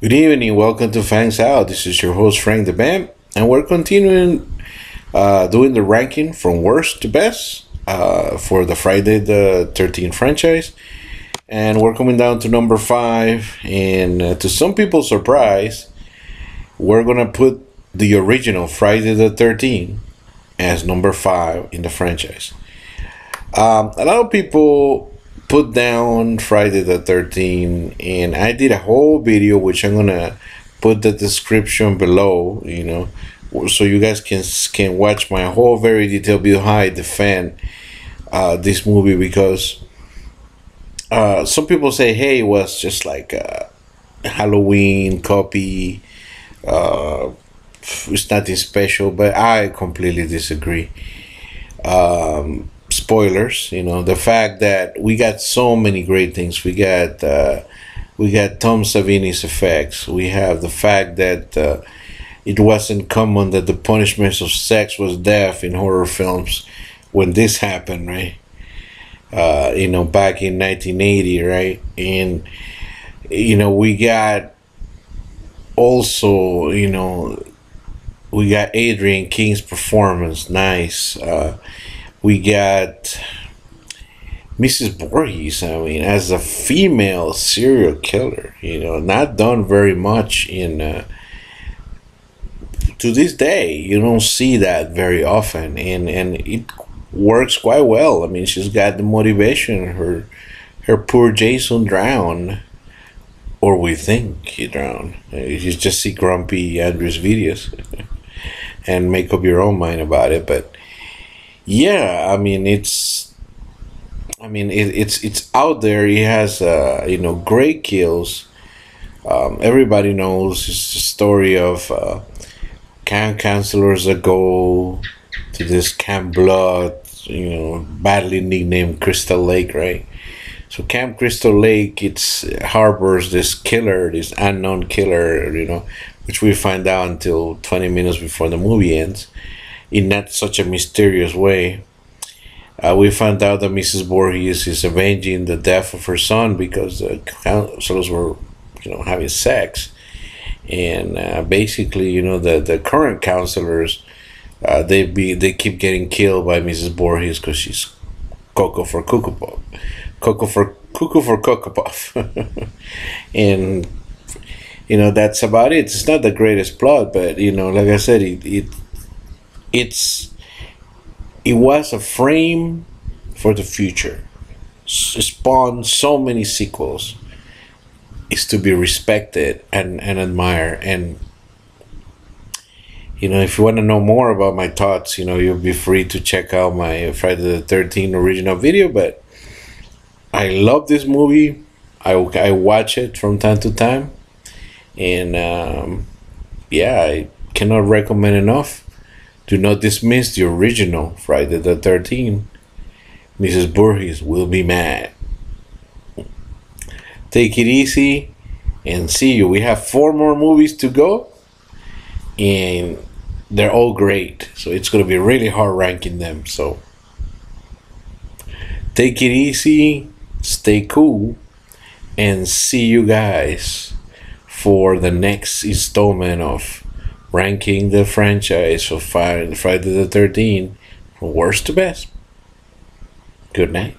Good evening, welcome to Fangs Out. This is your host Frank the Vamp, and we're continuing doing the ranking from worst to best for the Friday the 13th franchise. And we're coming down to number 5, and to some people's surprise, we're gonna put the original Friday the 13th as number 5 in the franchise. A lot of people put down Friday the 13th, and I did a whole video which I'm gonna put the description below, so you guys can watch my whole very detailed video how I defend this movie, because some people say, hey, it was just like a Halloween copy, it's nothing special, but I completely disagree. Spoilers, the fact that we got so many great things. We got Tom Savini's effects. We have the fact that it wasn't common that the punishment of sex was death in horror films when this happened, right? Back in 1980, right? And we got also, we got Adrian King's performance, nice. We got Mrs. Voorhees, as a female serial killer, not done very much in, to this day, you don't see that very often, and it works quite well. She's got the motivation. Her poor Jason drowned, or we think he drowned. You just see grumpy Andrew's videos and make up your own mind about it, but yeah, it's out there. He has great kills. Everybody knows it's the story of camp counselors that go to this Camp Blood, badly nicknamed Crystal Lake, right? So Camp Crystal Lake, harbors this killer, this unknown killer, which we find out until 20 minutes before the movie ends, in not such a mysterious way. We found out that Mrs. Voorhees is avenging the death of her son because the counselors were, having sex, and basically, the current counselors, they keep getting killed by Mrs. Voorhees because she's Coco for Cocoa Puff, and that's about it. It's not the greatest plot, but like I said, it was a frame for the future. It spawned so many sequels. It's to be respected and admired. And if you want to know more about my thoughts, you'll be free to check out my Friday the 13th original video. But I love this movie. I watch it from time to time, and I cannot recommend enough. Do not dismiss the original Friday the 13th. Mrs. Voorhees will be mad. Take it easy and see you. We have 4 more movies to go, and they're all great. So it's going to be really hard ranking them. So take it easy, stay cool, and see you guys for the next installment of ranking the franchise of Friday the 13th from worst to best. Good night.